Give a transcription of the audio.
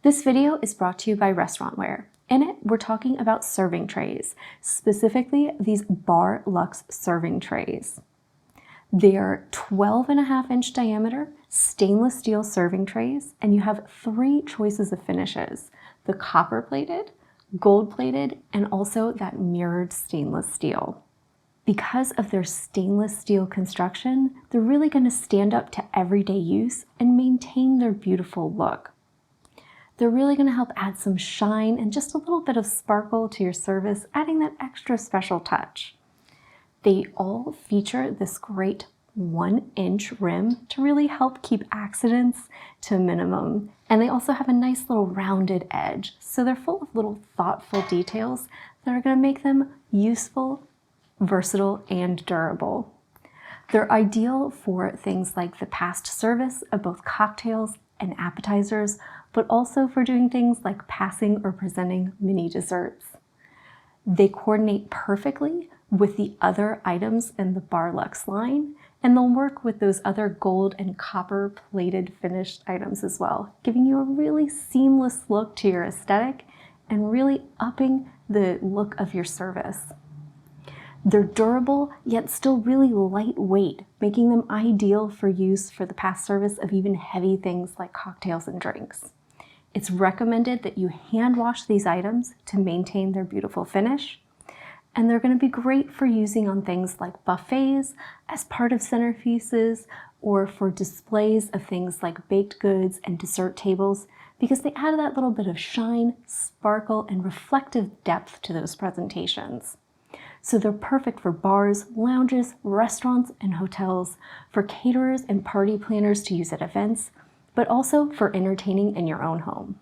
This video is brought to you by Restaurantware. In it, we're talking about serving trays, specifically these Bar Lux Serving Trays. They're 12.5-inch diameter stainless steel serving trays, and you have 3 choices of finishes: the copper-plated, gold-plated, and also that mirrored stainless steel. Because of their stainless steel construction, they're really going to stand up to everyday use and maintain their beautiful look. They're really going to help add some shine and just a little bit of sparkle to your service, adding that extra special touch. They all feature this great 1-inch rim to really help keep accidents to a minimum. And they also have a nice little rounded edge, so they're full of little thoughtful details that are going to make them useful, versatile, and durable. They're ideal for things like the past service of both cocktails and appetizers, but also for doing things like passing or presenting mini desserts. They coordinate perfectly with the other items in the Bar Lux line, and they'll work with those other gold and copper plated finished items as well, giving you a really seamless look to your aesthetic and really upping the look of your service. They're durable, yet still really lightweight, making them ideal for use for the past service of even heavy things like cocktails and drinks. It's recommended that you hand wash these items to maintain their beautiful finish, and they're going to be great for using on things like buffets, as part of centerpieces, or for displays of things like baked goods and dessert tables, because they add that little bit of shine, sparkle, and reflective depth to those presentations. So they're perfect for bars, lounges, restaurants, and hotels, for caterers and party planners to use at events, but also for entertaining in your own home.